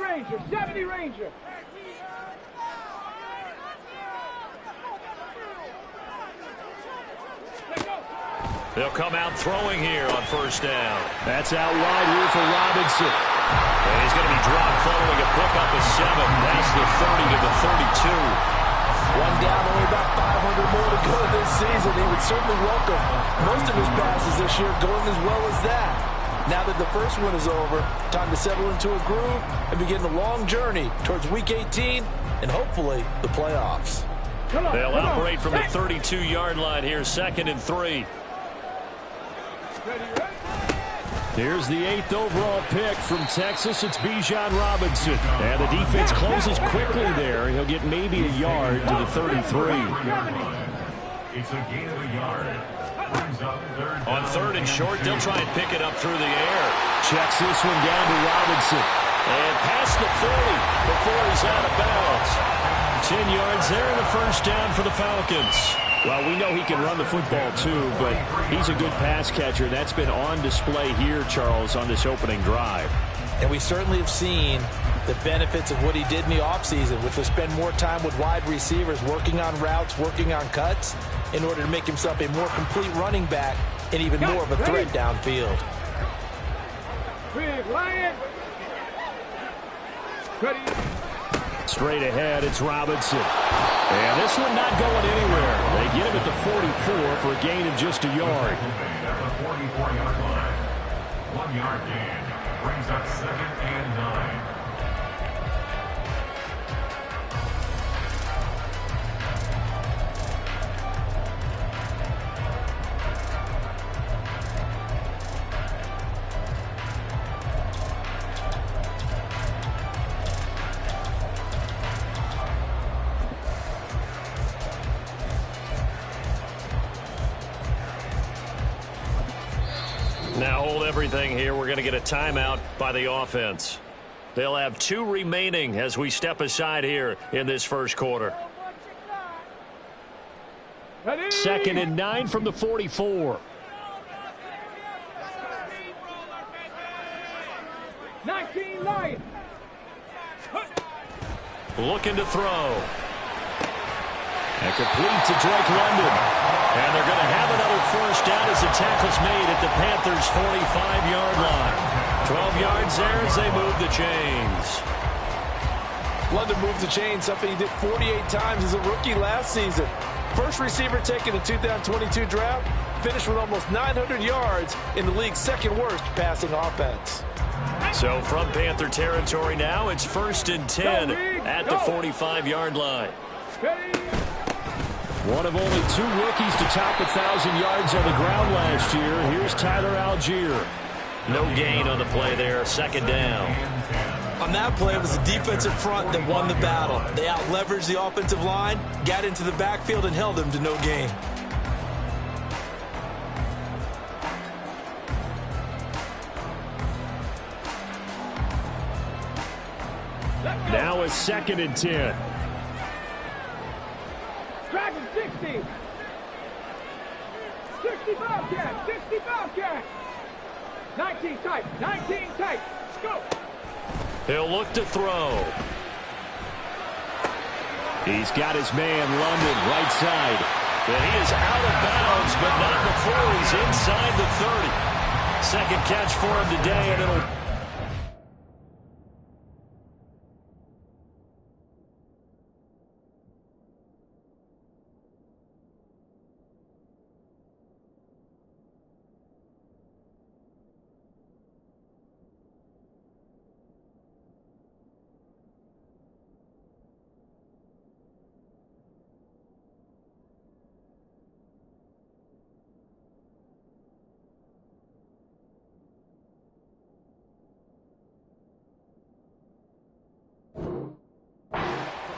Ranger, 70 Ranger. They'll come out throwing here on first down. That's out wide here for Robinson. And he's going to be dropped following a pickup of 7. That's the 30 to the 32. One down, only about 500 more to go this season. He would certainly welcome most of his passes this year going as well as that. Now that the first one is over, time to settle into a groove and begin the long journey towards Week 18 and hopefully the playoffs. They'll operate from the 32-yard line here, 2nd and 3. Here's the 8th overall pick from Texas. It's Bijan Robinson. And the defense closes quickly there. He'll get maybe a yard to the 33. It's a gain of a yard. On 3rd and short, they'll try and pick it up through the air. Checks this one down to Robinson. And past the 40 before he's out of bounds. 10 yards there and a first down for the Falcons. Well, we know he can run the football too, but he's a good pass catcher. That's been on display here, Charles, on this opening drive. And we certainly have seen the benefits of what he did in the offseason, which was spend more time with wide receivers, working on routes, working on cuts, in order to make himself a more complete running back and even more of a threat downfield. Straight ahead, it's Robinson. And this one not going anywhere. They get him at the 44 for a gain of just a yard. At the 44-yard line. 1 yard gain. Brings up 2nd and 9. Now hold everything here. We're going to get a timeout by the offense. They'll have 2 remaining as we step aside here in this first quarter. 2nd and 9 from the 44. 19 Lions. Looking to throw. And complete to Drake London. And they're going to have another first down as the tackle's made at the Panthers' 45-yard line. 12 yards there as they move the chains. London moves the chains, something he did 48 times as a rookie last season. First receiver taken in the 2022 draft, finished with almost 900 yards in the league's 2nd worst passing offense. So from Panther territory now, it's 1st and 10 at the 45-yard line. One of only 2 rookies to top 1,000 yards on the ground last year. Here's Tyler Algier. No gain on the play there, 2nd down. On that play, it was the defensive front that won the battle. They out-leveraged the offensive line, got into the backfield, and held them to no gain. Now it's 2nd and 10. Dragon 60. 65 cat. 65 cat. 19 tight. 19 tight. Let's go. He'll look to throw. He's got his man, London, right side. And he is out of bounds, but not before he's inside the 30. 2nd catch for him today, and it'll...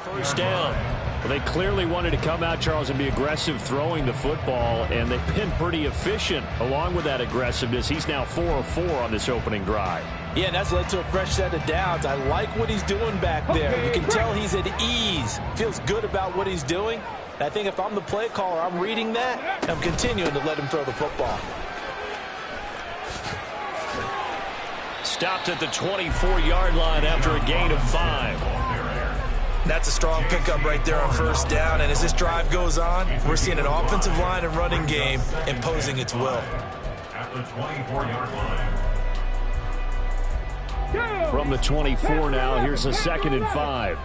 First down. Well, they clearly wanted to come out, Charles, and be aggressive throwing the football, and they've been pretty efficient along with that aggressiveness. He's now 4 of 4 on this opening drive. Yeah, and that's led to a fresh set of downs. I like what he's doing back there. You can tell he's at ease. Feels good about what he's doing. And I think if I'm the play caller, I'm reading that, and I'm continuing to let him throw the football. Stopped at the 24-yard line after a gain of 5. That's a strong pickup right there on first down. And as this drive goes on, we're seeing an offensive line and running game imposing its will. At the 24-yard line. From the 24 now, here's a 2nd and 5.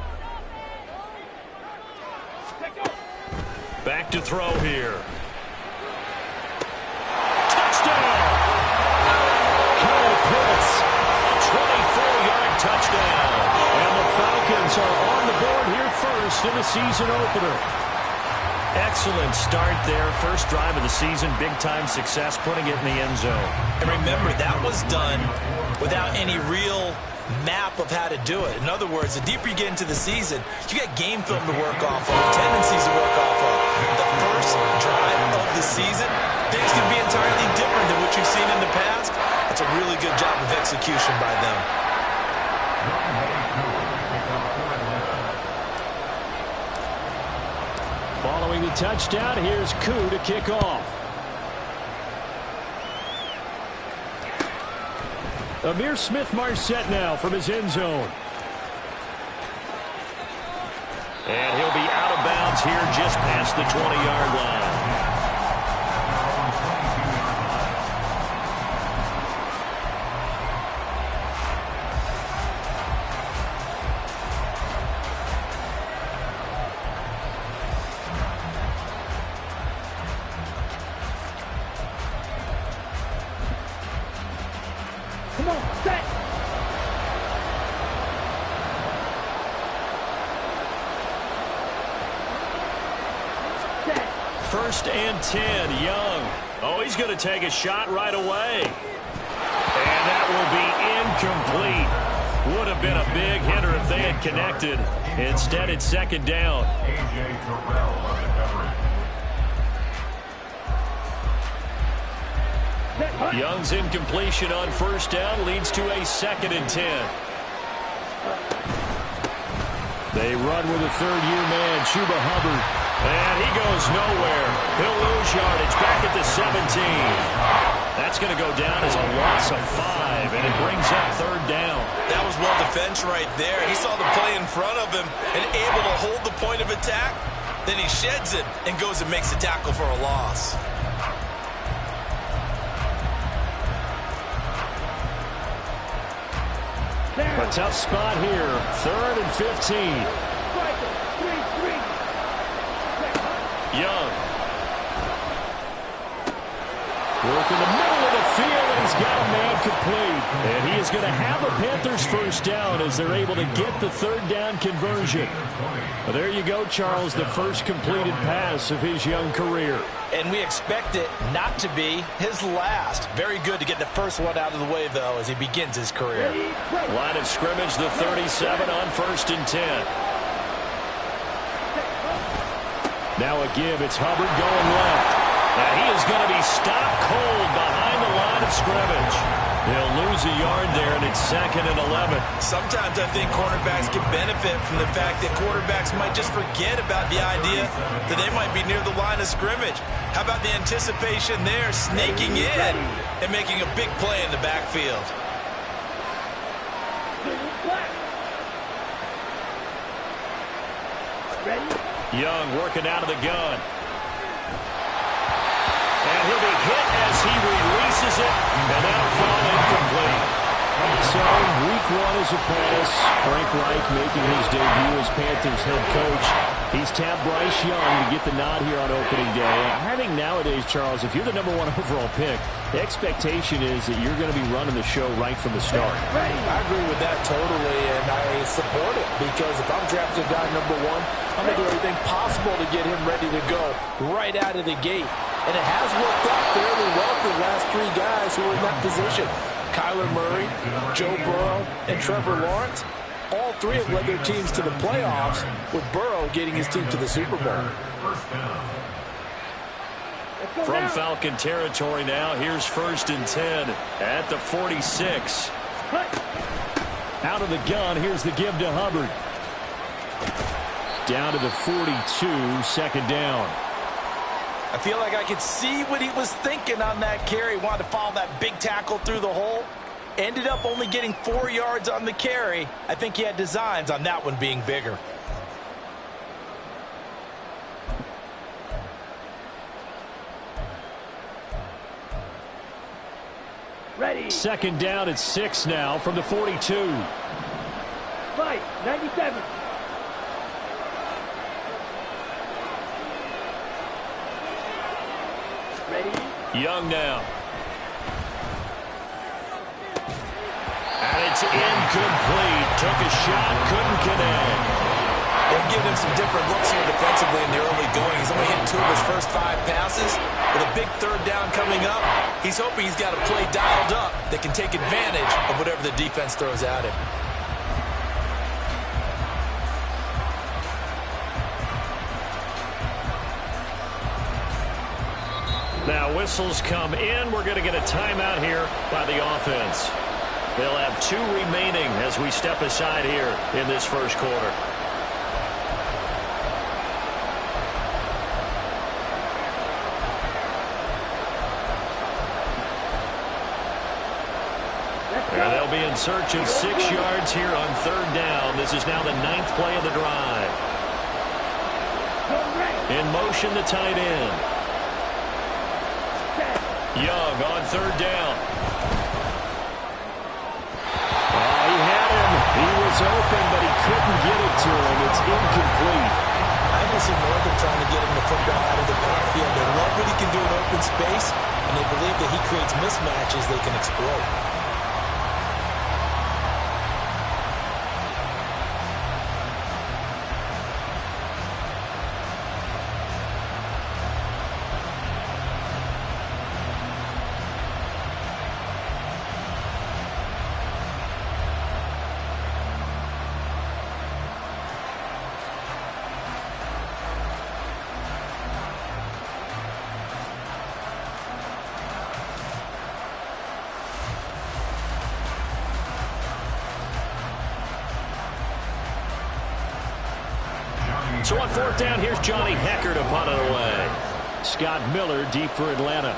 Back to throw here. Touchdown! Kyle Pitts, a 24-yard touchdown. And the Falcons are on the board here first in the season opener. Excellent start there. First drive of the season. Big-time success, putting it in the end zone. And remember, that was done without any real map of how to do it. In other words, the deeper you get into the season, you got game film to work off of, tendencies to work off of. The first drive of the season, things can be entirely different than what you've seen in the past. That's a really good job of execution by them. Following the touchdown, here's Koo to kick off. Amir Smith-Marset now from his end zone. And he'll be out of bounds here just past the 20-yard line. Come on, set. Set. 1st and 10, Young. Oh, he's going to take a shot right away. And that will be incomplete. Would have been a big hitter if they had connected. Instead, it's 2nd down. A.J. Terrell on the coverage. Young's incompletion on 1st down leads to a 2nd and 10. They run with a 3rd-year man, Chuba Hubbard. And he goes nowhere. He'll lose yardage back at the 17. That's going to go down as a loss of 5, and it brings up 3rd down. That was well defense right there. He saw the play in front of him and able to hold the point of attack. Then he sheds it and goes and makes a tackle for a loss. A tough spot here. 3rd and 15. Young. Work in the middle of the field, and he's got a man complete. And he is going to have a Panthers 1st down as they're able to get the 3rd down conversion. Well, there you go, Charles, the first completed pass of his young career. And we expect it not to be his last. Very good to get the first one out of the way, though, as he begins his career. Line of scrimmage, the 37 on 1st and 10. Now a give. It's Hubbard going left. And he is going to be stopped cold behind the line of scrimmage. He'll lose a yard there, and it's 2nd and 11. Sometimes I think cornerbacks can benefit from the fact that quarterbacks might just forget about the idea that they might be near the line of scrimmage. How about the anticipation there, sneaking in and making a big play in the backfield? Young working out of the gun. And he'll be hit as he releases it, and that'll fall incomplete. So, week 1 as a pass. Frank Reich making his debut as Panthers head coach. He's tapped Bryce Young to get the nod here on opening day. I think nowadays, Charles, if you're the #1 overall pick, the expectation is that you're going to be running the show right from the start. I agree with that totally, and I support it, because if I'm drafting guy #1, I'm going to do everything possible to get him ready to go right out of the gate. And it has worked out fairly well for the last 3 guys who are in that position. Kyler Murray, Joe Burrow, and Trevor Lawrence. All 3 have led their teams to the playoffs, with Burrow getting his team to the Super Bowl. From Falcon territory now, here's 1st and 10 at the 46. Out of the gun, here's the give to Hubbard. Down to the 42, 2nd down. I feel like I could see what he was thinking on that carry. He wanted to follow that big tackle through the hole. Ended up only getting 4 yards on the carry. I think he had designs on that one being bigger. Ready. Second down at 6 now from the 42. Fight. 97. Ready. Young now. And it's incomplete. Took a shot, couldn't connect. They're giving him some different looks here defensively in the early going. He's only hit 2 of his first 5 passes. With a big third down coming up, he's hoping he's got a play dialed up that can take advantage of whatever the defense throws at him. Now whistles come in. We're going to get a timeout here by the offense. They'll have 2 remaining as we step aside here in this first quarter. And they'll be in search of 6 yards here on third down. This is now the 9th play of the drive. In motion, the tight end. Young on third down. Oh, he had him. He was open, but he couldn't get it to him. It's incomplete. I almost see more of them trying to get him the football out of the backfield. They love what he can do in open space, and they believe that he creates mismatches they can exploit. So on fourth down, here's Johnny Hecker to punt it away. Scott Miller deep for Atlanta.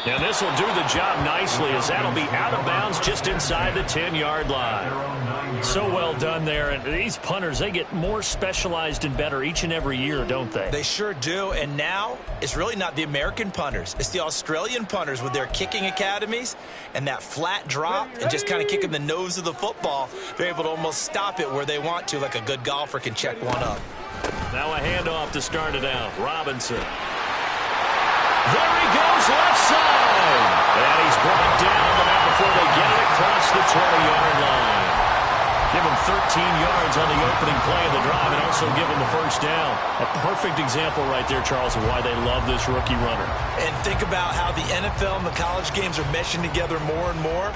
And this will do the job nicely as that'll be out of bounds just inside the 10-yard line. So well done there. And these punters, they get more specialized and better each and every year, don't they? They sure do. And now it's really not the American punters. It's the Australian punters with their kicking academies and that flat drop and just kind of kicking the nose of the football. They're able to almost stop it where they want to, like a good golfer can check one up. Now a handoff to start it out. Robinson. There he goes, left side. And he's brought down, but not before they get it across the 20-yard line. Give him 13 yards on the opening play of the drive and also give him the first down. A perfect example right there, Charles, of why they love this rookie runner. And think about how the NFL and the college games are meshing together more and more.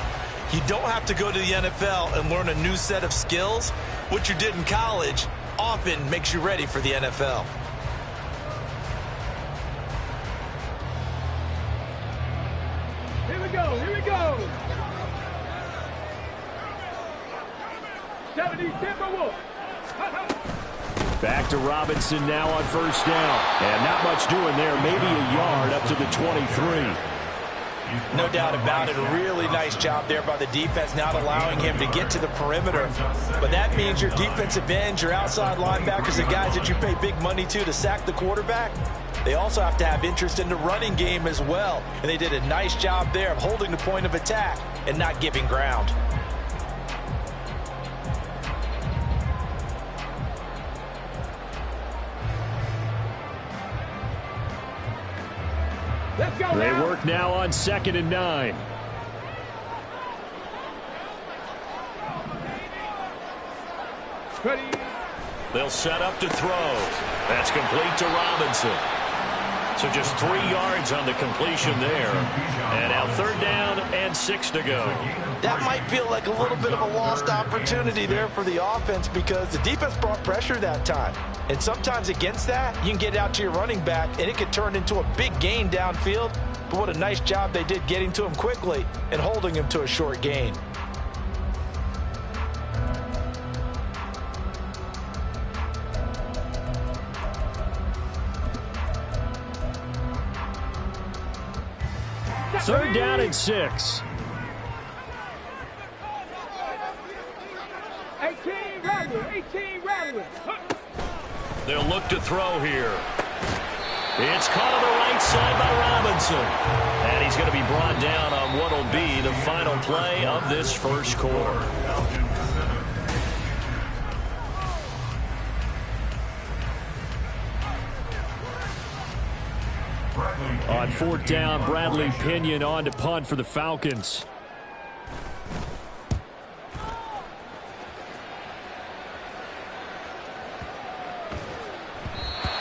You don't have to go to the NFL and learn a new set of skills. What you did in college often makes you ready for the NFL. Here we go. 70 Timberwolves. Back to Robinson now on first down. And not much doing there. Maybe a yard up to the 23. No doubt about it. A really nice job there by the defense, not allowing him to get to the perimeter. But that means your defensive ends, your outside linebackers, the guys that you pay big money to sack the quarterback, they also have to have interest in the running game as well. And they did a nice job there of holding the point of attack and not giving ground. Let's go They now. work now on 2nd and 9. Ready. They'll set up to throw. That's complete to Robinson. So just 3 yards on the completion there. And now third down and 6 to go. That might feel like a little bit of a lost opportunity there for the offense because the defense brought pressure that time. And sometimes against that, you can get out to your running back, and it could turn into a big gain downfield. But what a nice job they did getting to him quickly and holding him to a short gain. Third down and 6. 18 Radley, 18 Radley. They'll look to throw here. It's caught on the right side by Robinson. And he's going to be brought down on what will be the final play of this first quarter. On fourth down, Bradley Pinion on to punt for the Falcons.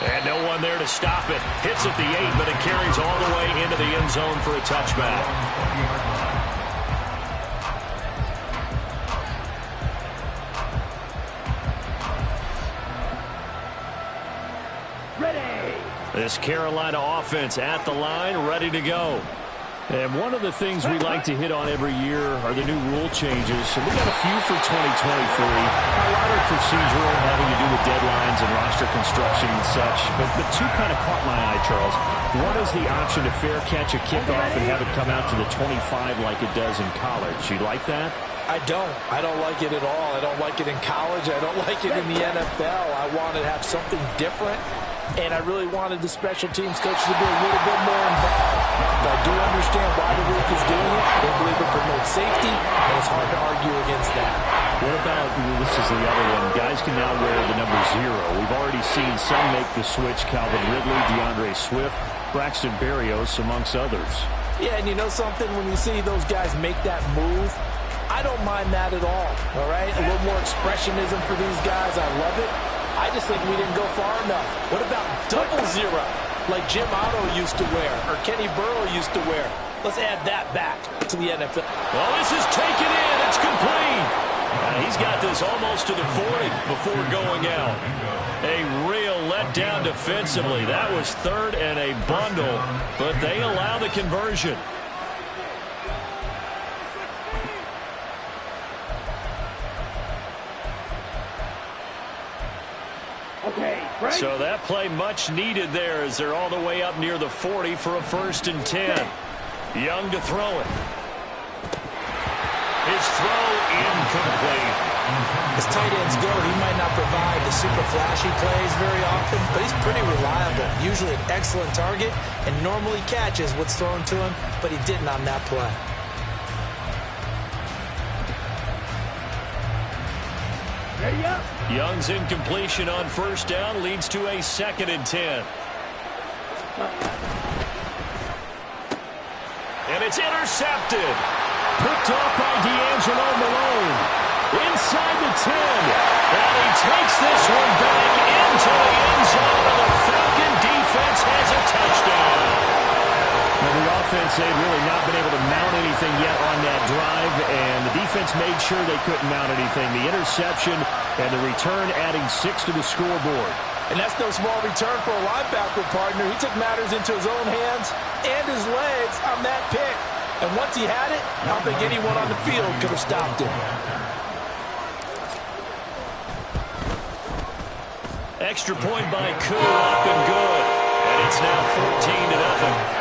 And no one there to stop it. Hits at the 8, but it carries all the way into the end zone for a touchback. This Carolina offense at the line, ready to go. And one of the things we like to hit on every year are the new rule changes. And we got a few for 2023. A lot of procedural, having to do with deadlines and roster construction and such. But two kind of caught my eye, Charles. One is the option to fair catch a kickoff and have it come out to the 25 like it does in college. You like that? I don't. I don't like it at all. I don't like it in college. I don't like it in the NFL. I want to have something different. And I really wanted the special teams coach to be a little bit more involved. But I do understand why the league is doing it. They believe it promotes safety, and it's hard to argue against that. What about, this is the other one, guys can now wear the number 0. We've already seen some make the switch, Calvin Ridley, DeAndre Swift, Braxton Berrios, amongst others. Yeah, and you know something? When you see those guys make that move, I don't mind that at all right? A little more expressionism for these guys. I love it. I just think we didn't go far enough. What about double 0, like Jim Otto used to wear, or Kenny Burrow used to wear? Let's add that back to the NFL. Well, this is taken in. It's complete. He's got this almost to the 40 before going out. A real letdown defensively. That was third and a bundle, but they allow the conversion. So that play much needed there as they're all the way up near the 40 for a 1st and 10. Young to throw it. His throw incomplete. As tight ends go, he might not provide the super flashy plays very often, but he's pretty reliable. Usually an excellent target and normally catches what's thrown to him, but he didn't on that play. Young's incompletion on 1st down leads to a 2nd and 10. And it's intercepted. Picked off by D'Angelo Malone. Inside the 10. And he takes this one back into the end zone, and the Falcon defense has a touchdown. Now, the offense, they'd really not been able to mount anything yet on that drive, and the defense made sure they couldn't mount anything. The interception and the return adding 6 to the scoreboard. And that's no small return for a linebacker partner. He took matters into his own hands and his legs on that pick. And once he had it, I don't think anyone on the field could have stopped him. Extra point by Koo, up and good. And it's now 14-0.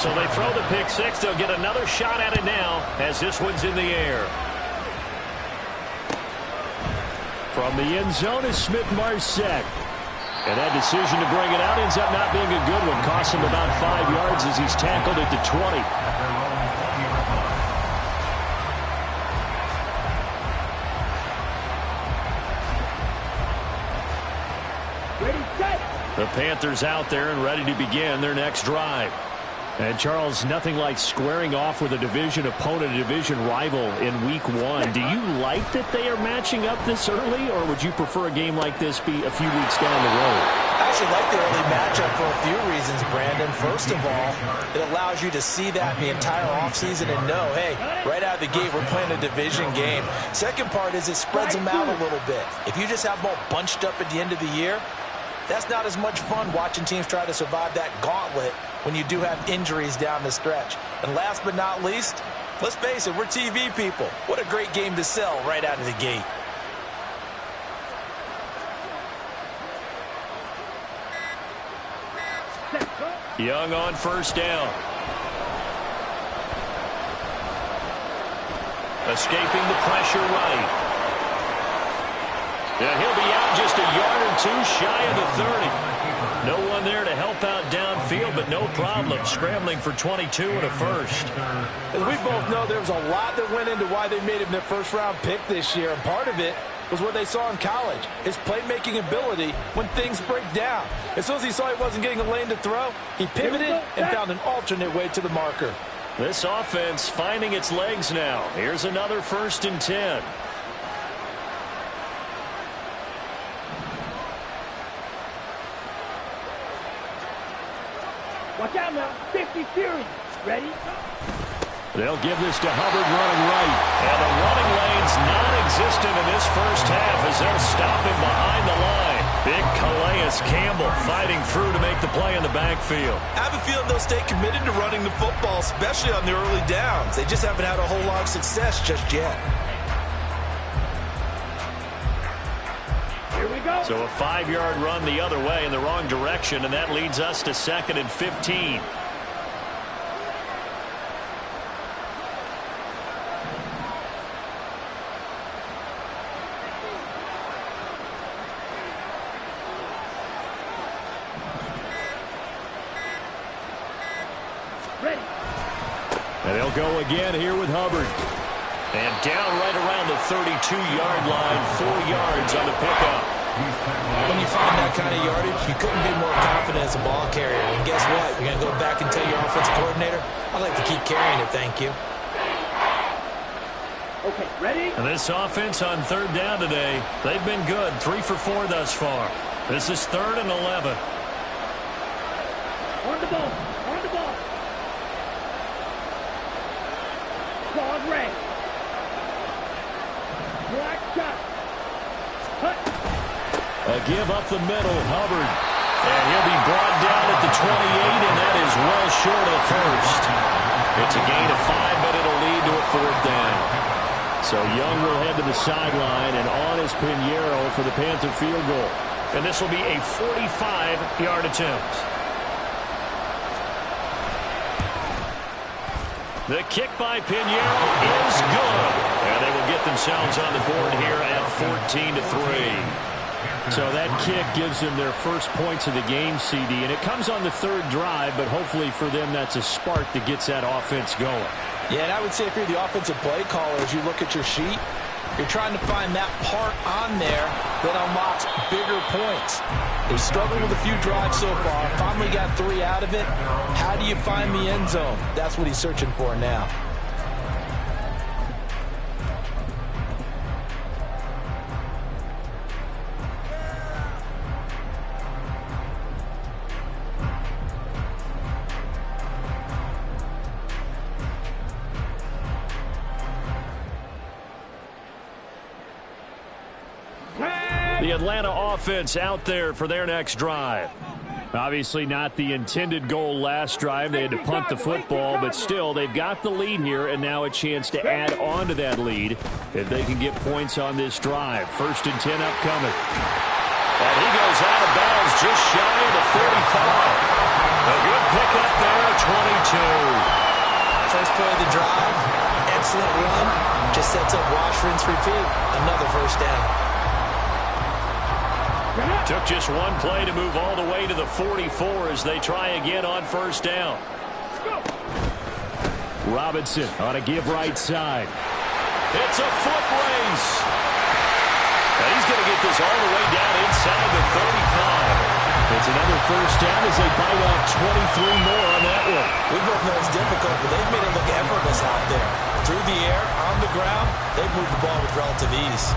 So they throw the pick 6. They'll get another shot at it now as this one's in the air. From the end zone is Smith-Marset. And that decision to bring it out ends up not being a good one. Costs him about 5 yards as he's tackled at the 20. The Panthers out there and ready to begin their next drive. And, Charles, nothing like squaring off with a division opponent, a division rival in Week 1. Do you like that they are matching up this early, or would you prefer a game like this be a few weeks down the road? I actually like the early matchup for a few reasons, Brandon. First of all, it allows you to see that the entire offseason and know, hey, right out of the gate, we're playing a division game. Second part is it spreads them out a little bit. If you just have them all bunched up at the end of the year, that's not as much fun watching teams try to survive that gauntlet when you do have injuries down the stretch. And last but not least, let's face it, we're TV people. What a great game to sell right out of the gate. Young on first down. Escaping the pressure right. And he'll be out just a yard or two shy of the 30. No one there to help out downfield, but no problem. Scrambling for 22 and a first. As we both know, there was a lot that went into why they made him their first-round pick this year, and part of it was what they saw in college, his playmaking ability when things break down. As soon as he saw he wasn't getting a lane to throw, he pivoted and found an alternate way to the marker. This offense finding its legs now. Here's another 1st and 10. Watch out now. 50 Fury. Ready? They'll give this to Hubbard running right. And the running lane's non-existent in this first half as they'll stop him behind the line. Big Calais Campbell fighting through to make the play in the backfield. I have a feeling they'll stay committed to running the football, especially on the early downs. They just haven't had a whole lot of success just yet. Here we go. So a 5-yard run the other way in the wrong direction, and that leads us to 2nd and 15. Ready. And they'll go again here with Hubbard. And down right around the 32-yard line, 4 yards on the pickup. When you find that kind of yardage, you couldn't be more confident as a ball carrier. And guess what? You're going to go back and tell your offensive coordinator, I'd like to keep carrying it, thank you. Okay, ready? And this offense on 3rd down today, they've been good. 3 for 4 thus far. This is 3rd and 11. On the ball. On the ball. Claude Ray. Black shot. Cut. A give up the middle, Hubbard. And he'll be brought down at the 28, and that is well short of the first. It's a gain of 5, but it'll lead to a 4th down. So Young will head to the sideline, and on is Pinheiro for the Panther field goal. And this will be a 45-yard attempt. The kick by Pinheiro is good. And they will get themselves on the board here at 14-3. So that kick gives them their first points of the game, CD. And it comes on the 3rd drive, but hopefully for them that's a spark that gets that offense going. Yeah, and I would say if you're the offensive play caller, as you look at your sheet, you're trying to find that part on there that unlocks bigger points. They've struggled with a few drives so far. Finally got 3 out of it. How do you find the end zone? That's what he's searching for now. The Atlanta offense out there for their next drive. Obviously not the intended goal last drive. They had to punt the football, but still they've got the lead here and now a chance to add on to that lead if they can get points on this drive. 1st and 10 upcoming. And he goes out of bounds just shy of the 45. A good pickup there, 22. First play of the drive, excellent run. Just sets up wash, rinse, repeat. Another 1st down. Took just one play to move all the way to the 44 as they try again on 1st down. Robinson on a give right side. It's a foot race. Now he's going to get this all the way down inside the 35. It's another 1st down as they bite off 23 more on that one. We both know it's difficult, but they've made it look effortless out there. Through the air, on the ground, they've moved the ball with relative ease.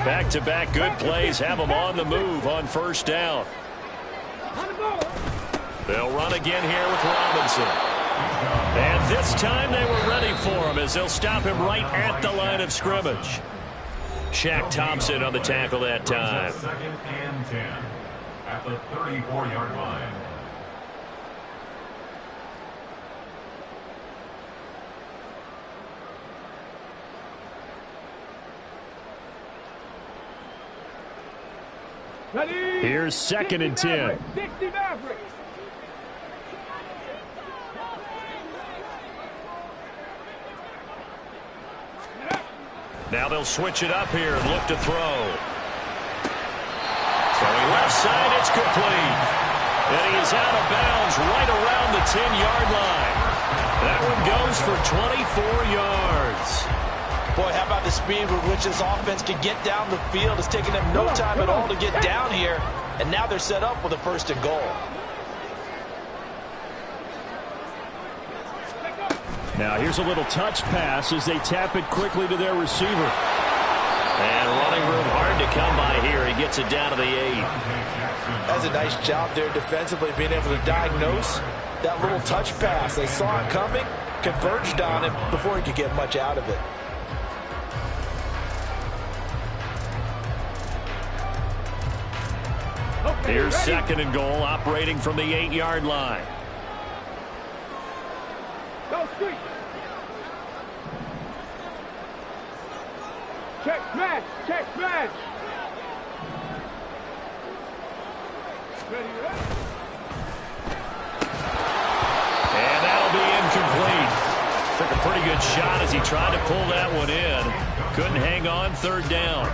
Back-to-back good plays have them on the move on 1st down. They'll run again here with Robinson. And this time they were ready for him as they'll stop him right at the line of scrimmage. Shaq Thompson on the tackle that time. 2nd and 10 at the 34-yard line. Ready? Here's 2nd and 10. 60 Mavericks. Now they'll switch it up here and look to throw. Throwing left side, it's complete. And he is out of bounds right around the 10-yard line. That one goes for 24 yards. Boy, how about the speed with which this offense can get down the field? It's taken them no time at all to get down here. And now they're set up with a 1st and goal. Now here's a little touch pass as they tap it quickly to their receiver. And running room hard to come by here. He gets it down to the 8. That's a nice job there defensively, being able to diagnose that little touch pass. They saw it coming, converged on him before he could get much out of it. Here's 2nd and goal, operating from the 8-yard line. Go street. Check smash. Check smash. Ready, ready. And that'll be incomplete. Took a pretty good shot as he tried to pull that one in. Couldn't hang on, 3rd down.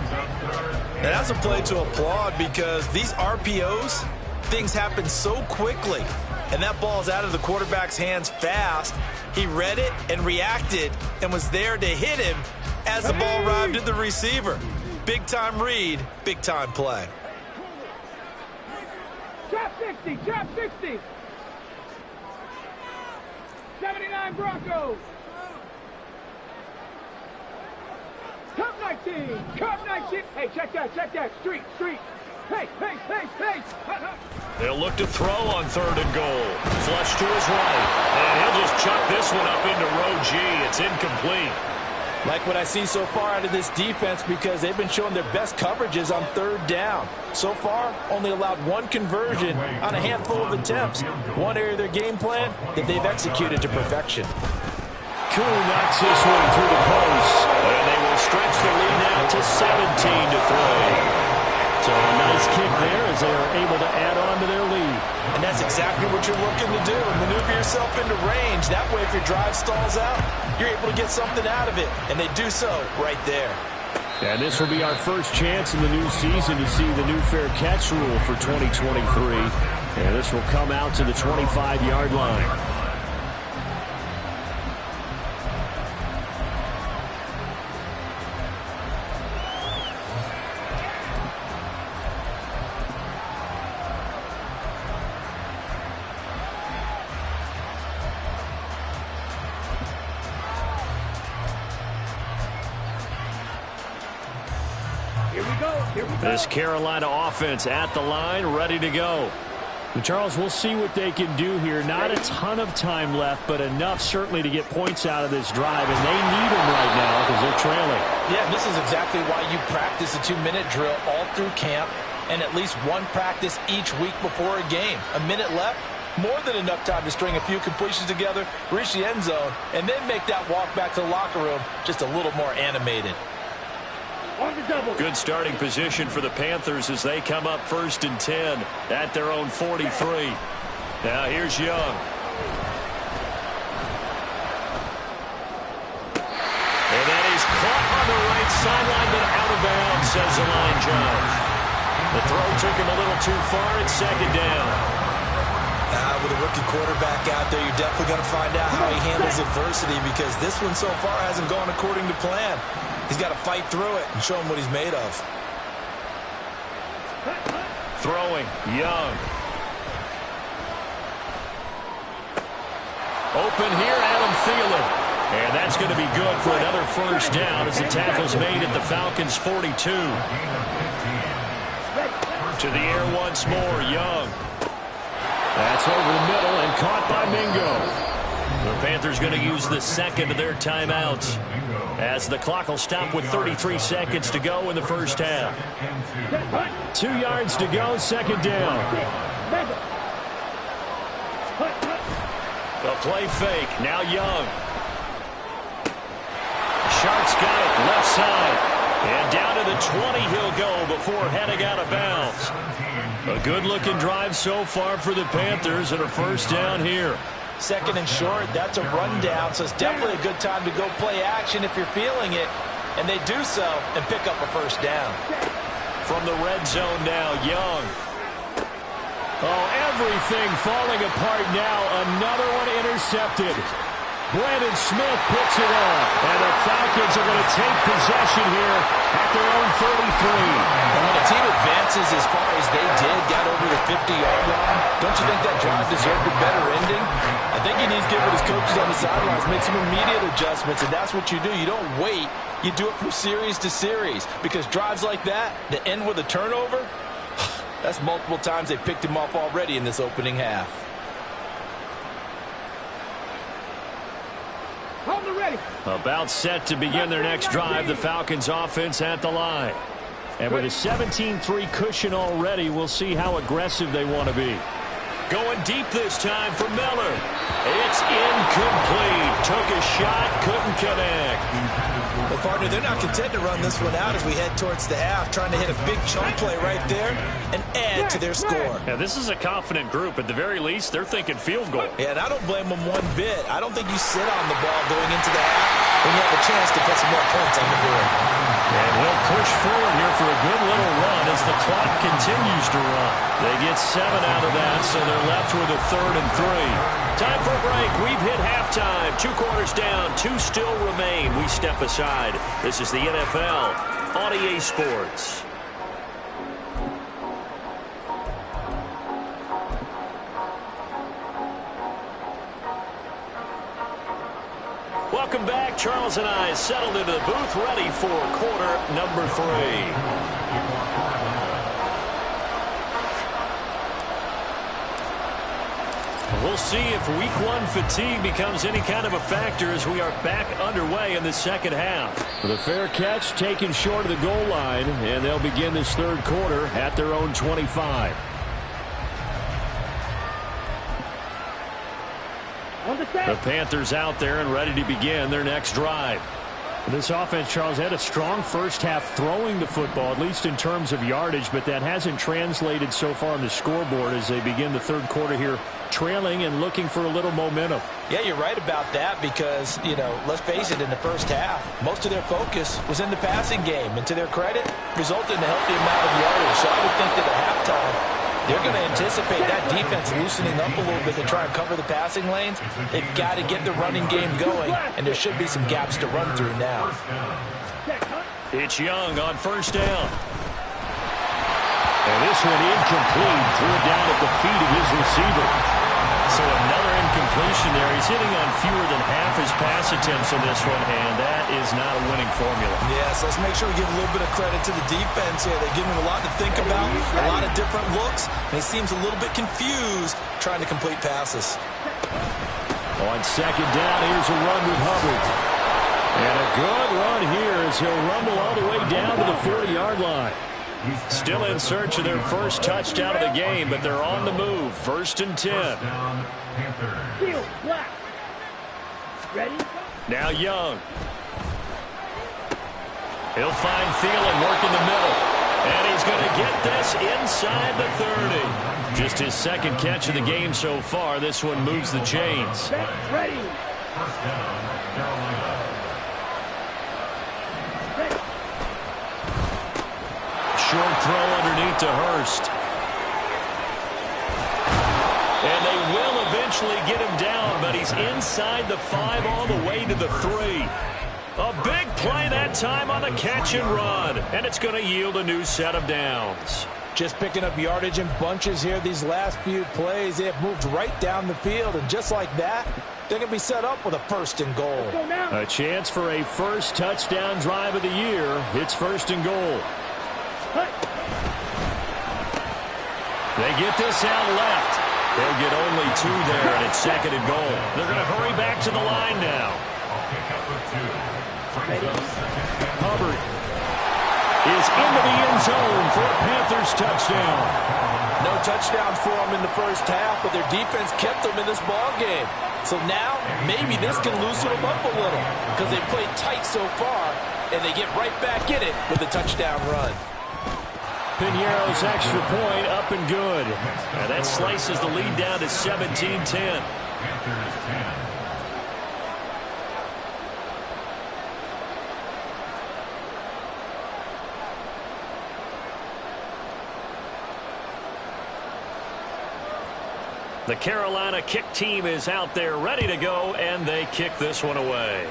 And that's a play to applaud because these RPOs, things happen so quickly. And that ball's out of the quarterback's hands fast. He read it and reacted and was there to hit him as the ball arrived at the receiver. Big-time read, big-time play. Trap 60. Trap 60. 79 Broncos. Cup 19. Cup 19. Hey, check that. Check that. Street. Street. Hey, hey, hey, hey. They'll look to throw on 3rd and goal. Flush to his right. And he'll just chuck this one up into row G. It's incomplete. Like what I see so far out of this defense because they've been showing their best coverages on 3rd down. So far, only allowed 1 conversion on a handful of attempts. One area of their game plan that they've executed to perfection. Koo knocks this one through the post. And they will stretch the lead out to 17-3. So a nice kick there as they are able to add on to their lead. And that's exactly what you're looking to do. Maneuver yourself into range. That way, if your drive stalls out, you're able to get something out of it. And they do so right there. And this will be our first chance in the new season to see the new fair catch rule for 2023. And this will come out to the 25-yard line. This Carolina offense at the line, ready to go. And Charles, we'll see what they can do here. Not a ton of time left, but enough certainly to get points out of this drive, and they need them right now because they're trailing. Yeah, this is exactly why you practice a 2-minute drill all through camp and at least one practice each week before a game. A minute left, more than enough time to string a few completions together, reach the end zone, and then make that walk back to the locker room just a little more animated. Good starting position for the Panthers as they come up 1st and 10 at their own 43. Now here's Young. And that is caught on the right sideline, but out of bounds, says the line judge. The throw took him a little too far. It's 2nd down. With a rookie quarterback out there, you're definitely going to find out how he handles adversity because this one so far hasn't gone according to plan. He's got to fight through it and show him what he's made of. Throwing, Young. Open here, Adam Thielen. And that's going to be good for another 1st down as the tackle's made at the Falcons' 42. To the air once more, Young. That's over the middle and caught by Mingo. The Panthers going to use the 2nd of their timeouts as the clock will stop with 33 seconds to go in the 1st half. 2 yards to go, 2nd down. The play fake, now Young. Sharks got it, left side. And down to the 20 he'll go before heading out of bounds. A good-looking drive so far for the Panthers and a first down here. Second and short, that's a rundown, so it's definitely a good time to go play action if you're feeling it. And they do so and pick up a first down. From the red zone now, Young. Oh, everything falling apart now. Another one intercepted. Brandon Smith puts it on. And the Falcons are going to take possession here at their own 33. And when a team advances as far as they did, got over the 50-yard line, don't you think that drive deserved a better ending? I think he needs to get with his coaches on the sidelines, make some immediate adjustments, and that's what you do. You don't wait. You do it from series to series, because drives like that end with a turnover, that's multiple times they picked him off already in this opening half. About set to begin their next drive, the Falcons offense at the line. And with a 17-3 cushion already, we'll see how aggressive they want to be. Going deep this time for Miller. It's incomplete. Took a shot, couldn't connect. Well, partner, they're not content to run this one out as we head towards the half, trying to hit a big chunk play right there and add to their score. Yeah, this is a confident group. At the very least, they're thinking field goal. Yeah, and I don't blame them one bit. I don't think you sit on the ball going into the half when you have a chance to put some more points on the board. And he'll push forward here for a good little run as the clock continues to run. They get 7 out of that, so they're left with a 3rd and 3. Time for a break. We've hit halftime. 2 quarters down, 2 still remain. We step aside. This is the NFL on EA Sports. Welcome back. Charles and I settled into the booth, ready for quarter number 3. We'll see if week 1 fatigue becomes any kind of a factor as we are back underway in the second half. The fair catch taken short of the goal line, and they'll begin this 3rd quarter at their own 25. The Panthers out there and ready to begin their next drive. This offense, Charles, had a strong first half throwing the football, at least in terms of yardage, but that hasn't translated so far on the scoreboard as they begin the 3rd quarter here, trailing and looking for a little momentum. Yeah, you're right about that because, you know, let's face it, in the first half, most of their focus was in the passing game. And to their credit, resulted in a healthy amount of yardage. So I would think that at halftime, they're going to anticipate that defense loosening up a little bit to try and cover the passing lanes. They've got to get the running game going, and there should be some gaps to run through now. It's Young on first down. And this one incomplete. Threw it down at the feet of his receiver. So another incompletion there. He's hitting on fewer than half his pass attempts on this one, and that is not a winning formula. Yes, let's make sure we give a little bit of credit to the defense here. They give him a lot to think about, a lot of different looks, and he seems a little bit confused trying to complete passes. On second down, here's a run with Hubbard. And a good run here as he'll rumble all the way down to the 40-yard line. Still in search of their first touchdown of the game, but they're on the move. 1st and 10. Now Young. He'll find Thielen working the middle. And he's going to get this inside the 30. Just his 2nd catch of the game so far. This one moves the chains. Ready. Short throw underneath to Hurst. And they will eventually get him down, but he's inside the 5 all the way to the 3. A big play that time on the catch and run, and it's going to yield a new set of downs. Just picking up yardage in bunches here these last few plays. They have moved right down the field, and just like that, they're going to be set up with a 1st and goal. A chance for a first touchdown drive of the year. It's 1st and goal. They get this out left. They'll get only 2 there, and it's 2nd and goal. They're going to hurry back to the line now. Hubbard is into the end zone for a Panthers touchdown. No touchdowns for them in the first half, but their defense kept them in this ball game. So now maybe this can loosen them up a little because they played tight so far. and they get right back in it with a touchdown run. Piñeiro's extra point up and good. And that slices the lead down to 17-10. Panthers 10. The Carolina kick team is out there ready to go, and they kick this one away.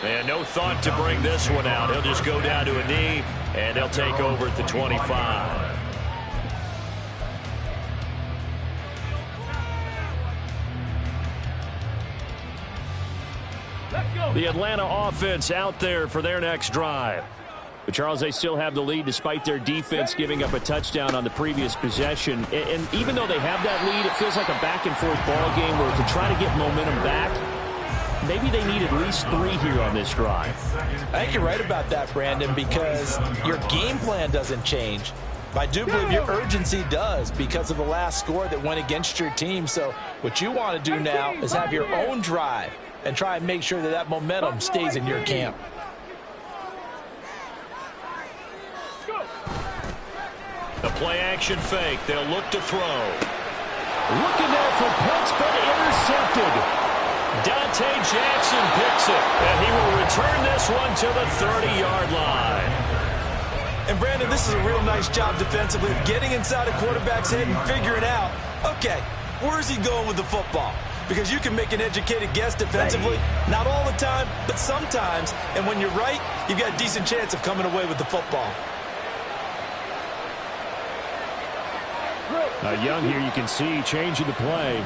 And no thought to bring this one out. He'll just go down to a knee, and he'll take over at the 25. The Atlanta offense out there for their next drive. But, Charles, they still have the lead despite their defense giving up a touchdown on the previous possession. And even though they have that lead, it feels like a back-and-forth ball game where to try to get momentum back, maybe they need at least 3 here on this drive. I think you're right about that, Brandon, because your game plan doesn't change. But I do believe your urgency does because of the last score that went against your team. So what you want to do now is have your own drive and try and make sure that that momentum stays in your camp. The play-action fake. They'll look to throw. Looking there for Pitts, but intercepted. Dante Jackson picks it, and he will return this one to the 30-yard line. And, Brandon, this is a real nice job defensively of getting inside a quarterback's head and figuring out, okay, where's he going with the football? Because you can make an educated guess defensively, not all the time, but sometimes. And when you're right, you've got a decent chance of coming away with the football. Young here, you can see, changing the play.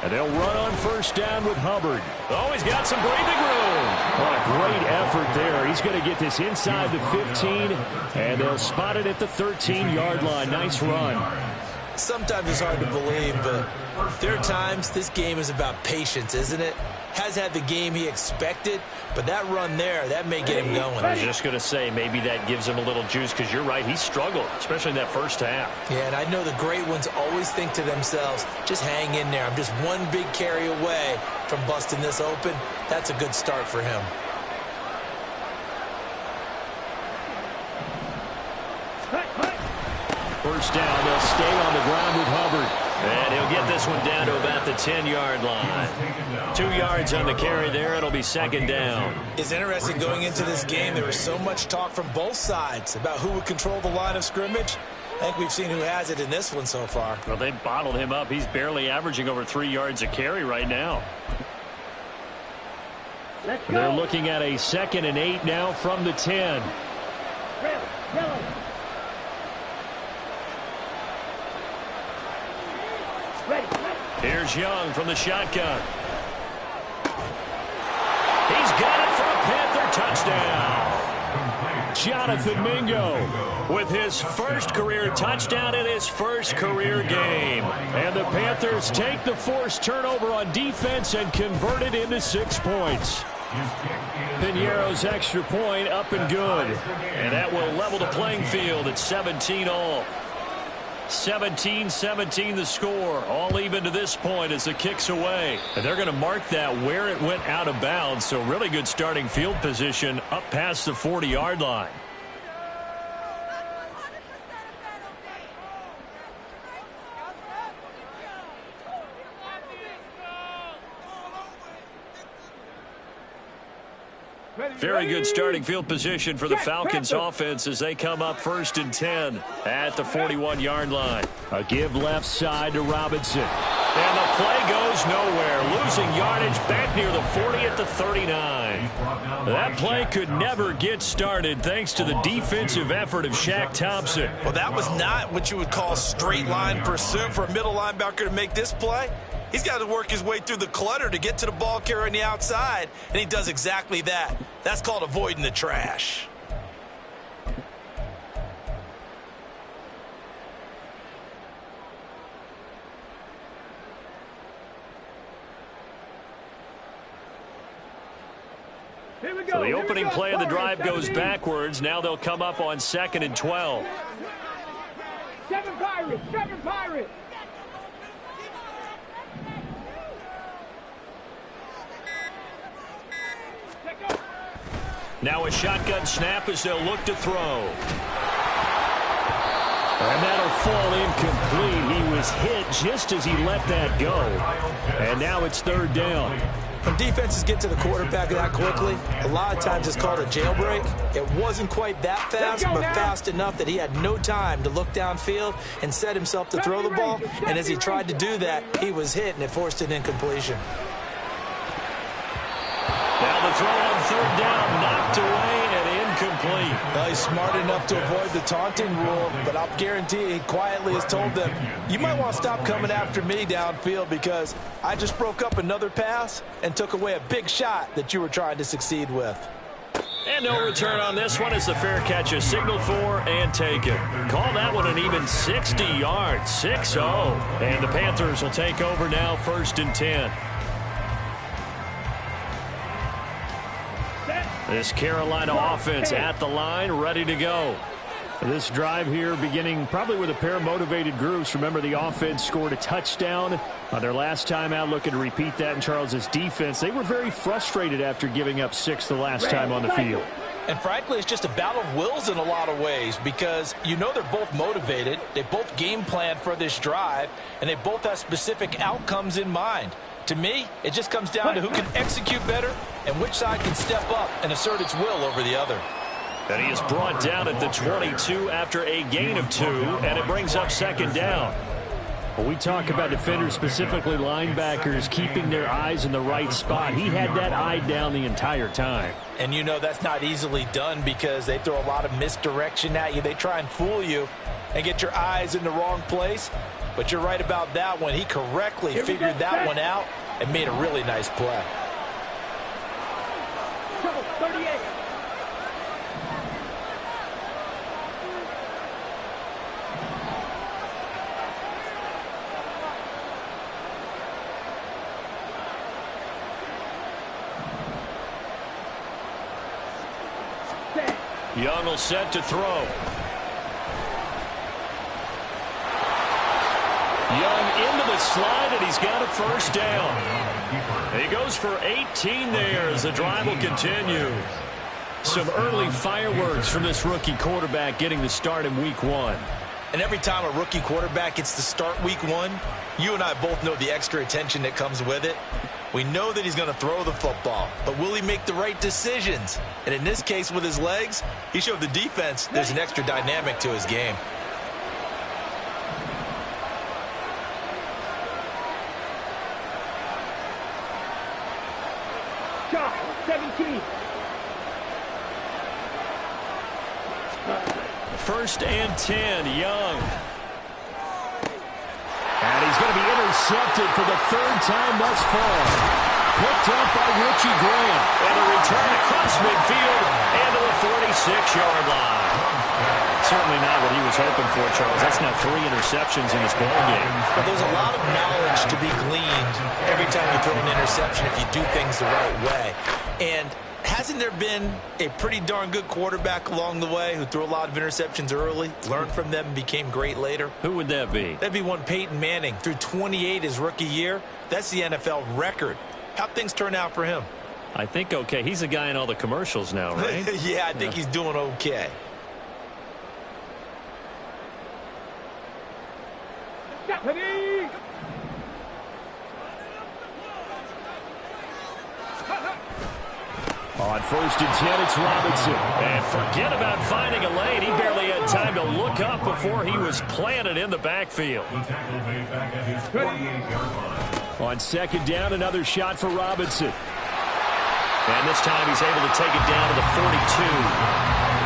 And they'll run on first down with Hubbard. Oh, he's got some breathing room. What a great effort there. He's going to get this inside the 15, and they'll spot it at the 13-yard line. Nice run. Sometimes it's hard to believe, but there are times this game is about patience, isn't it? Has had the game he expected, but that run there, that may get him going. I was just going to say, maybe that gives him a little juice, because you're right, he struggled, especially in that first half. Yeah, and I know the great ones always think to themselves, just hang in there. I'm just one big carry away from busting this open. That's a good start for him. First down, they'll stay on the ground with Hubbard. And he'll get this one down to about the 10-yard line. 2 yards on the carry there. It'll be second down. It's interesting going into this game. There was so much talk from both sides about who would control the line of scrimmage. I think we've seen who has it in this one so far. Well, they bottled him up. He's barely averaging over 3 yards a carry right now. They're looking at a 2nd and 8 now from the 10. Here's Young from the shotgun. He's got it for a Panther touchdown. Jonathan Mingo with his first career touchdown in his first career game. And the Panthers take the forced turnover on defense and convert it into 6 points. Piñeiro's extra point up and good. And that will level the playing field at 17-all. 17-17 the score. All even to this point as the kick's away. And they're going to mark that where it went out of bounds. So really good starting field position up past the 40-yard line. Very good starting field position for the Falcons offense as they come up 1st and 10 at the 41-yard line. A give left side to Robinson. And the play goes nowhere. Losing yardage back near the 40 at the 39. That play could never get started thanks to the defensive effort of Shaq Thompson. Well, that was not what you would call straight line pursuit for a middle linebacker to make this play. He's got to work his way through the clutter to get to the ball carrier on the outside, and he does exactly that. That's called avoiding the trash. Here we go. So the opening play of the drive goes 17. backwards. Now they'll come up on 2nd and 12. 7 Pirates. 7 Pirates. Now a shotgun snap as they'll look to throw. And that'll fall incomplete. He was hit just as he let that go. And now it's 3rd down. When defenses get to the quarterback that quickly, a lot of times it's called a jailbreak. It wasn't quite that fast, but fast enough that he had no time to look downfield and set himself to throw the ball. And as he tried to do that, he was hit, and it forced an incompletion. Now the throw on 3rd down, knocked away and incomplete. Well, he's smart enough to avoid the taunting rule, but I'll guarantee he quietly has told them, you might want to stop coming after me downfield because I just broke up another pass and took away a big shot that you were trying to succeed with. And no return on this one as the fair catch is signaled for and taken. Call that one an even 60 yards, 6-0. And the Panthers will take over now, 1st and 10. This Carolina offense at the line, ready to go. This drive here beginning probably with a pair of motivated groups. Remember, the offense scored a touchdown on their last time out, looking to repeat that in Charles's defense. They were very frustrated after giving up 6 the last time on the field. And frankly, it's just a battle of wills in a lot of ways because you know they're both motivated. They both game planned for this drive, and they both have specific outcomes in mind. To me, it just comes down to who can execute better and which side can step up and assert its will over the other. And he is brought down at the 22 after a gain of 2, and it brings up 2nd down. When we talk about defenders, specifically linebackers, keeping their eyes in the right spot, he had that eye down the entire time. And you know that's not easily done because they throw a lot of misdirection at you. They try and fool you and get your eyes in the wrong place. But you're right about that one. He correctly figured that one out and made a really nice play. 38. Young will set to throw. Young into the slide, and he's got a 1st down. He goes for 18 there as the drive will continue. Some early fireworks from this rookie quarterback getting the start in week 1. And every time a rookie quarterback gets to start week 1, you and I both know the extra attention that comes with it. We know that he's going to throw the football, but will he make the right decisions? And in this case with his legs, he showed the defense there's an extra dynamic to his game. Shot 17. 1st and 10, Young. And he's going to be intercepted for the 3rd time thus far. Picked up by Richie Graham. And a return across midfield and to the 46-yard line. Certainly not what he was hoping for, Charles. That's now 3 interceptions in this ballgame. But there's a lot of knowledge to be gleaned every time you throw an interception if you do things the right way. And hasn't there been a pretty darn good quarterback along the way who threw a lot of interceptions early, learned from them, and became great later? Who would that be? That'd be one Peyton Manning. Threw 28 his rookie year. That's the NFL record. How'd things turn out for him? I think okay. He's a guy in all the commercials now, right? Yeah, I think he's doing okay. Stephanie! On 1st and 10, it's Robinson. And forget about finding a lane. He barely had time to look up before he was planted in the backfield. On 2nd down, another shot for Robinson. And this time he's able to take it down to the 42.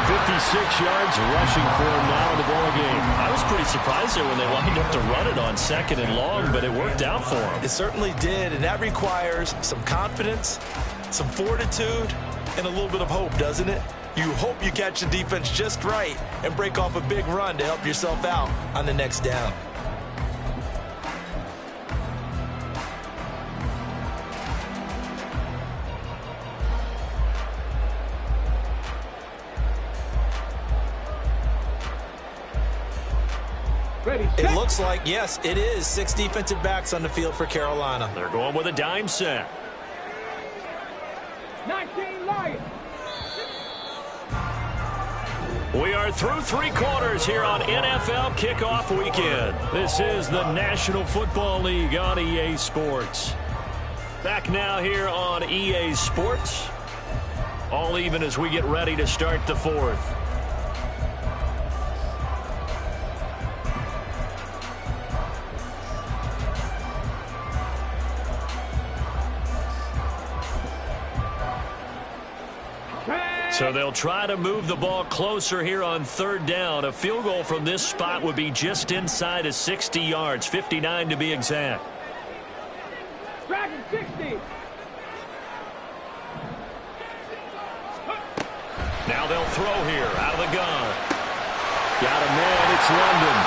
56 yards rushing for him now in the ballgame. I was pretty surprised there when they lined up to run it on 2nd and long, but it worked out for him. It certainly did, and that requires some confidence, some fortitude, and a little bit of hope, doesn't it? You hope you catch the defense just right and break off a big run to help yourself out on the next down. Ready, It set. looks like, yes, it is 6 defensive backs on the field for Carolina. They're going with a dime set. 19 Lions. We are through 3 quarters here on NFL Kickoff Weekend. This is the National Football League on EA Sports. Back now here on EA Sports. All even as we get ready to start the 4th. So they'll try to move the ball closer here on 3rd down. A field goal from this spot would be just inside of 60 yards, 59 to be exact. Dragon 60. Now they'll throw here out of the gun. Got a man, it's London.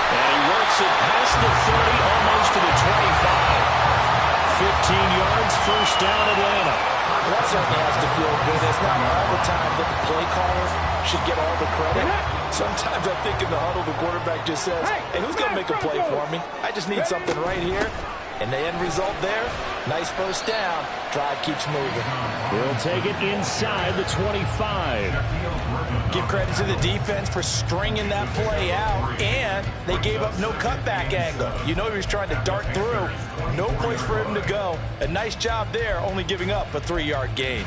And he works it past the 30, almost to the 25. 15 yards, first down Atlanta. That certainly has to feel good. It's not all the time that the play caller should get all the credit. Sometimes I think in the huddle, the quarterback just says, hey, who's going to make a play for me? I just need something right here. And the end result there, nice first down. Drive keeps moving. They'll take it inside the 25. Give credit to the defense for stringing that play out, and they gave up no cutback angle. You know he was trying to dart through. No place for him to go. A nice job there, only giving up a 3-yard gain.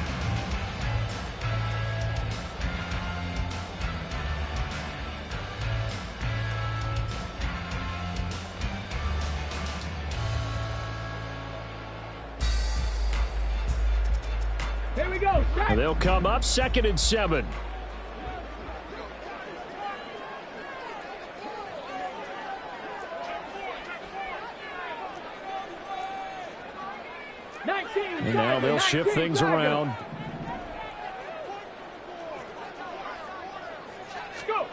Here we go. Set. They'll come up 2nd and 7. And now they'll shift things around. Go.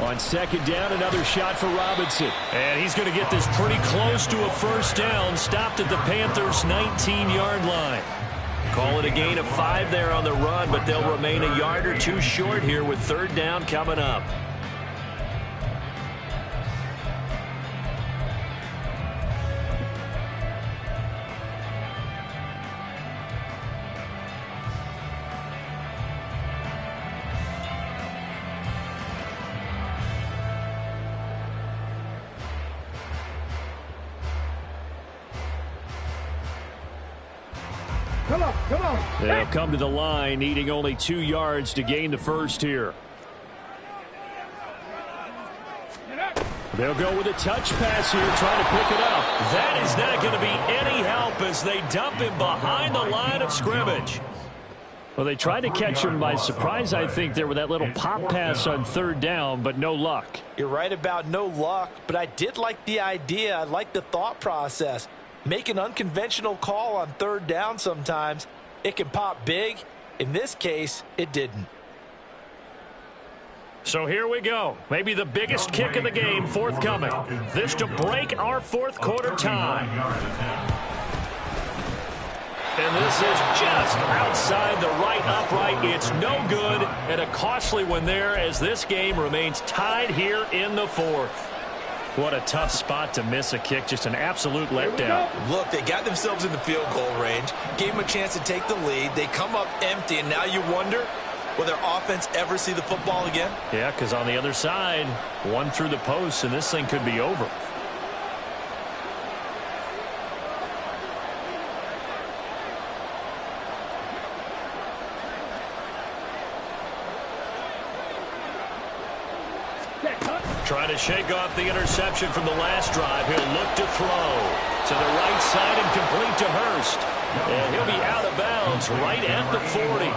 On 2nd down, another shot for Robinson. And he's going to get this pretty close to a first down. Stopped at the Panthers' 19-yard line. Call it a gain of 5 there on the run, but they'll remain a yard or 2 short here with 3rd down coming up. Come on, come on. They'll come to the line, needing only 2 yards to gain the first here. They'll go with a touch pass here, trying to pick it up. That is not going to be any help as they dump him behind the line of scrimmage. Well, they tried to catch him by surprise, I think, there with that little pop pass on 3rd down, but no luck. You're right about no luck, but I did like the idea. I like the thought process. Make an unconventional call on 3rd down sometimes. It can pop big. In this case, it didn't. So here we go. Maybe the biggest kick of the game forthcoming. This to break our 4th quarter tie. And this is just outside the right upright. It's no good, and a costly one there as this game remains tied here in the 4th. What a tough spot to miss a kick. Just an absolute letdown. Look, they got themselves in the field goal range, gave them a chance to take the lead. They come up empty, and now you wonder, will their offense ever see the football again? Yeah, because on the other side, one through the post, and this thing could be over. Trying to shake off the interception from the last drive. He'll look to throw to the right side and complete to Hurst. And he'll be out of bounds right at the 40.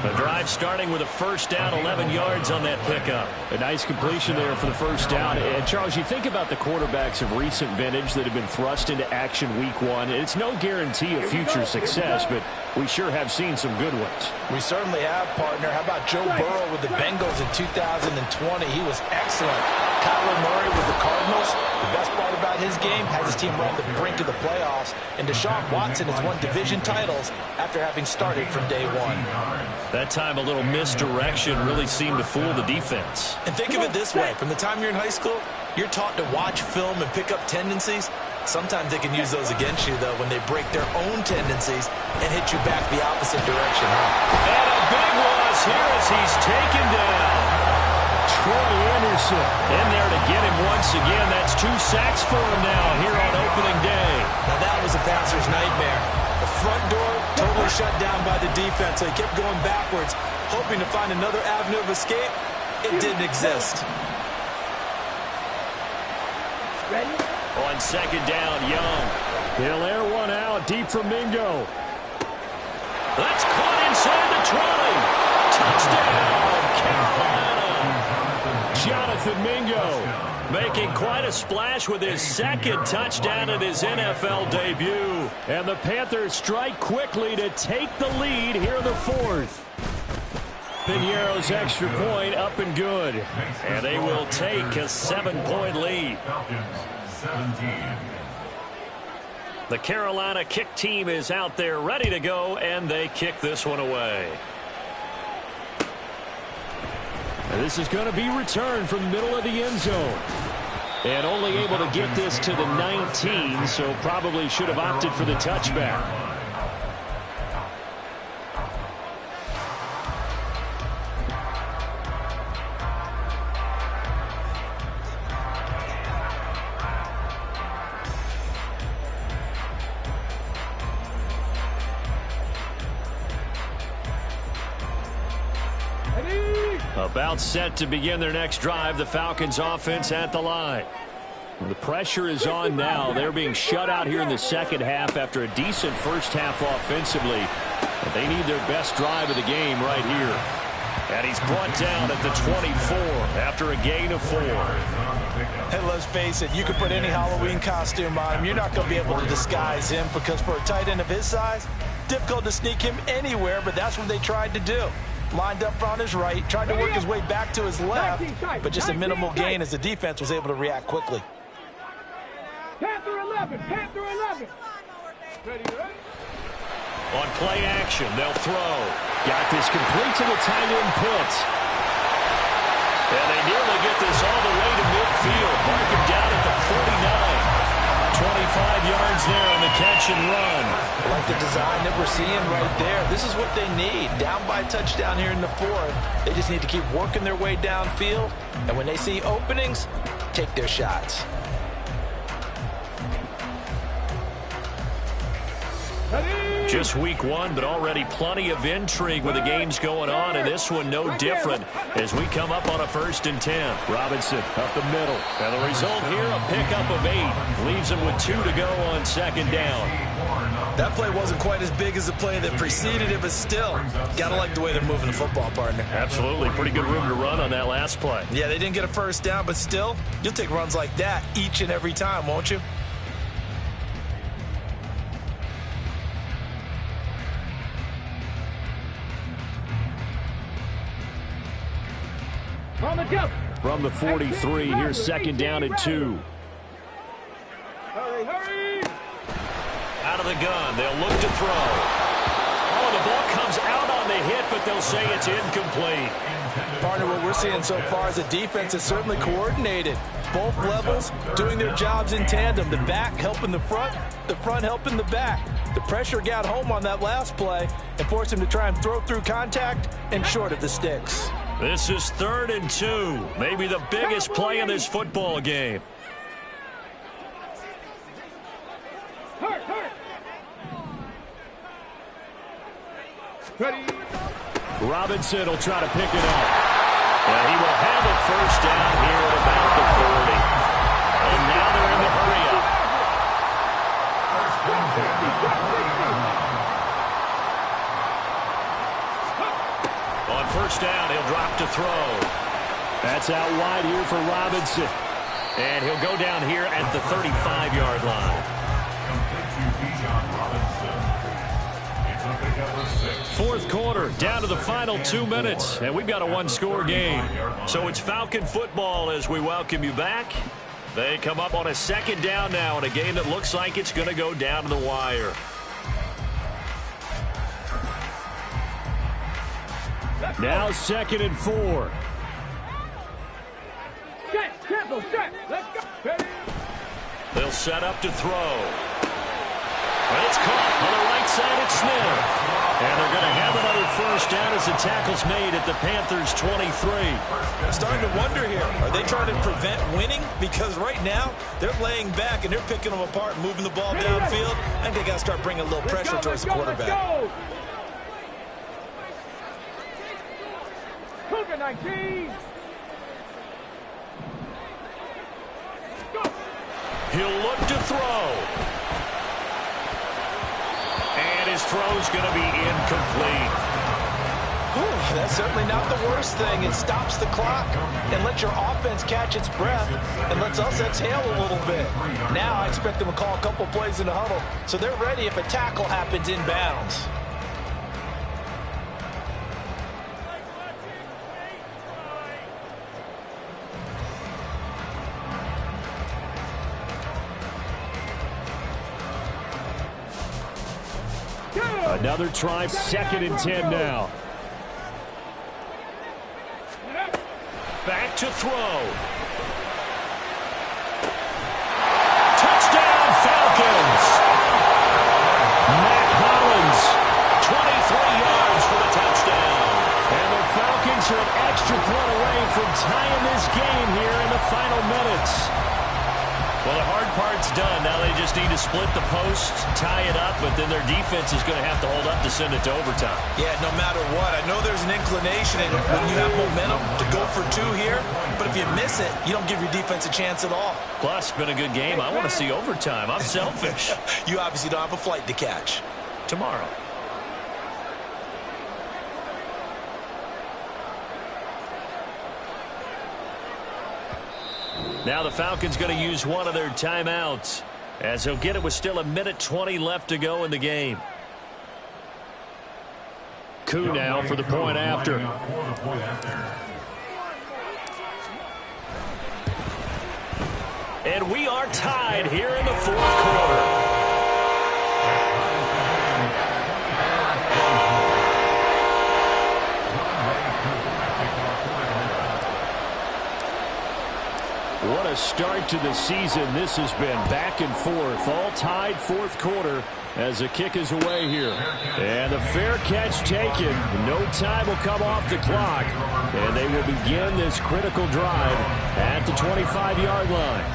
The drive starting with a first down, 11 yards on that pickup. A nice completion there for the first down. And, Charles, you think about the quarterbacks of recent vintage that have been thrust into action week 1. It's no guarantee of future success, but we sure have seen some good ones. We certainly have, partner. How about Joe Burrow with the Bengals in 2020? He was excellent. Kyler Murray with the Cardinals. The best part about his game, has his team right on the brink of the playoffs, and Deshaun Watson has won division titles after having started from day one. That time a little misdirection really seemed to fool the defense. And think of it this way. From the time you're in high school, you're taught to watch film and pick up tendencies. Sometimes they can use those against you, though, when they break their own tendencies and hit you back the opposite direction. And a big loss here as he's taken down. Troy Anderson in there to get him once again. That's 2 sacks for him now here on opening day. Now that was a passer's nightmare. The front door totally shut down by the defense. So he kept going backwards, hoping to find another avenue of escape. It didn't exist. Ready? On second down, Young. He'll air one out deep from Mingo. That's caught inside the 20. Touchdown, Carolina. Jonathan Mingo making quite a splash with his second touchdown in his NFL debut. And the Panthers strike quickly to take the lead here in the 4th. Piñeiro's extra point up and good. And they will take a 7-point lead. 17. The Carolina kick team is out there ready to go, and they kick this one away. And this is going to be returned from the middle of the end zone. And only able to get this to the 19, so probably should have opted for the touchback. About set to begin their next drive. The Falcons offense at the line. The pressure is on now. They're being shut out here in the second half after a decent first half offensively. But they need their best drive of the game right here. And he's brought down at the 24 after a gain of 4. Hey, let's face it, you can put any Halloween costume on him. You're not going to be able to disguise him because for a tight end of his size, difficult to sneak him anywhere, but that's what they tried to do. Lined up on his right, tried to work his way back to his left, but just a minimal gain as the defense was able to react quickly. Panther 11, Panther 11. Ready, ready? On play action, they'll throw. Got this complete to the tight end Pitts. And they nearly get this all the way to midfield. Mark him down at the 49. 25 yards there on the catch and run. I like the design that we're seeing right there. This is what they need. Down by a touchdown here in the 4th. They just need to keep working their way downfield. And when they see openings, take their shots. Just week 1, but already plenty of intrigue with the games going on, and this one no different as we come up on a 1st and 10. Robinson up the middle. And the result here, a pickup of 8. Leaves him with 2 to go on second down. That play wasn't quite as big as the play that preceded it, but still, gotta like the way they're moving the football, partner. Absolutely. Pretty good room to run on that last play. Yeah, they didn't get a first down, but still, you'll take runs like that each and every time, won't you? On the jump. From the 43, here's second down and 2. Hurry, hurry. Out of the gun, they'll look to throw. Oh, the ball comes out on the hit, but they'll say it's incomplete. Partner, what we're seeing so far is a defense that's certainly coordinated. Both levels doing their jobs in tandem. The back helping the front helping the back. The pressure got home on that last play and forced him to try and throw through contact and short of the sticks. This is 3rd and 2. Maybe the biggest play in this football game. Hurt, hurt. Ready. Robinson will try to pick it up. And he will have a first down here at about the 40. And now they're in the hurry-up. On first down, he'll drop to throw. That's out wide here for Robinson. And he'll go down here at the 35-yard line. 4th quarter, down to the final 2 minutes, and we've got a 1-score game. So it's Falcon football as we welcome you back. They come up on a second down now in a game that looks like it's going to go down to the wire. Now 2nd and 4. Set, tempo, set. Let's go. Ready? They'll set up to throw. And it's caught on the right side at Smith. And they're going to have another first down as the tackle's made at the Panthers' 23. I'm starting to wonder here, are they trying to prevent winning? Because right now, they're laying back and they're picking them apart and moving the ball downfield. I think they got to start bringing a little pressure towards the quarterback. Cougar 19. Go. He'll look to throw. And his throw's going to be incomplete. Ooh, that's certainly not the worst thing. It stops the clock and lets your offense catch its breath and lets us exhale a little bit. Now I expect them to call a couple plays in the huddle so they're ready if a tackle happens inbounds. Another try, 2nd and 10 now. Back to throw. Touchdown, Falcons. Matt Hollins, 23 yards for the touchdown. And the Falcons are an extra point away from tying this game here in the final minutes. Well, the hard part's done. Now they just need to split the post, tie it up, but then their defense is going to have to hold up to send it to overtime. Yeah, no matter what. I know there's an inclination in when you have momentum to go for two here, but if you miss it, you don't give your defense a chance at all. Plus, it's been a good game. I want to see overtime. I'm selfish. You obviously don't have a flight to catch. Tomorrow. Now the Falcons going to use one of their timeouts as they'll get it with still 1:20 left to go in the game. Koo now for the point after. And we are tied here in the 4th quarter. What a start to the season this has been. Back and forth, all tied 4th quarter as the kick is away here. And the fair catch taken. No time will come off the clock. And they will begin this critical drive at the 25-yard line.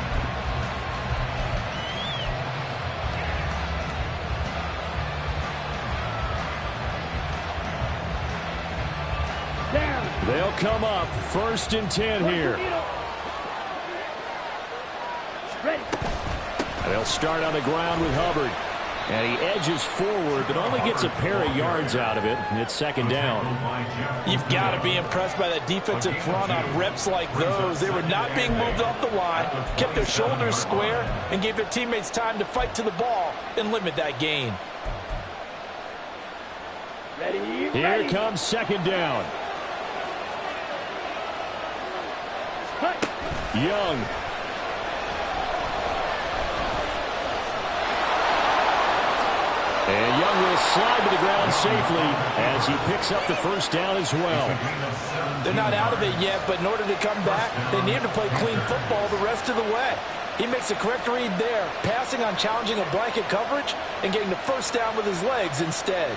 They'll come up 1st and 10 here. And they'll start on the ground with Hubbard. And he edges forward, but only gets a pair of yards out of it. And it's 2nd down. You've got to be impressed by that defensive front on reps like those. They were not being moved off the line, kept their shoulders square, and gave their teammates time to fight to the ball and limit that gain. Here comes 2nd down. Young. And Young will slide to the ground safely as he picks up the 1st down as well. They're not out of it yet, but in order to come back, they need to play clean football the rest of the way. He makes the correct read there, passing on challenging a blanket coverage and getting the 1st down with his legs instead.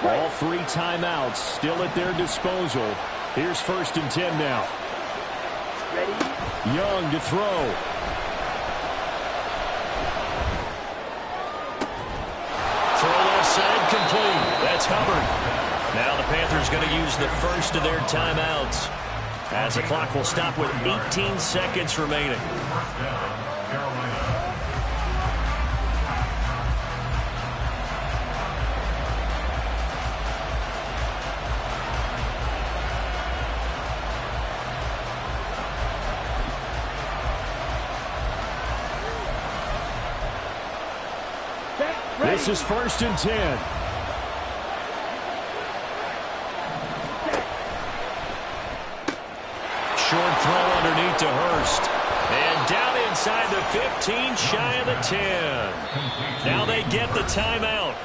All 3 timeouts still at their disposal. Here's 1st and 10 now. Young to throw. Side complete. That's Hubbard. Now the Panthers going to use the first of their timeouts as the clock will stop with 18 seconds remaining. This is 1st and 10. Short throw underneath to Hurst. inside the 15, shy of the 10. Now they get the timeout.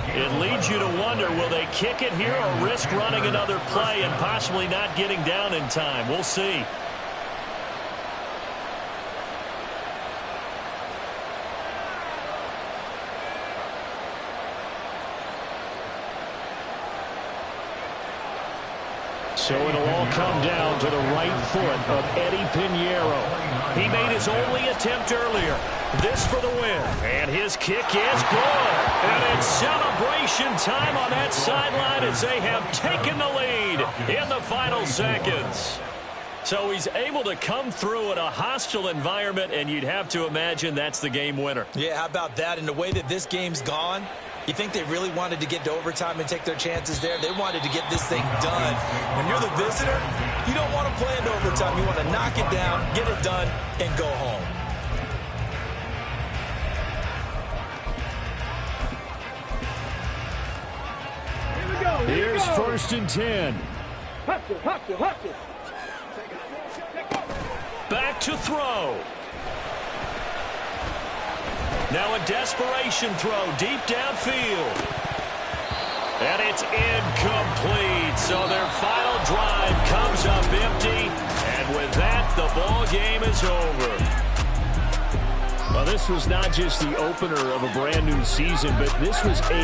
It leads you to wonder, will they kick it here or risk running another play and possibly not getting down in time? We'll see. So it'll all come down to the right foot of Eddie Pinheiro. He made his only attempt earlier. This for the win. And his kick is good. And it's celebration time on that sideline as they have taken the lead in the final seconds. So he's able to come through in a hostile environment, and you'd have to imagine that's the game winner. Yeah, how about that? And the way that this game's gone, you think they really wanted to get to overtime and take their chances there? They wanted to get this thing done. When you're the visitor, you don't want to play into overtime. You want to knock it down, get it done, and go home. Here's 1st and 10. Hustle. Back to throw. Now a desperation throw deep downfield. And it's incomplete. So their final drive comes up empty. And with that, the ball game is over. Well, this was not just the opener of a brand new season, but this was a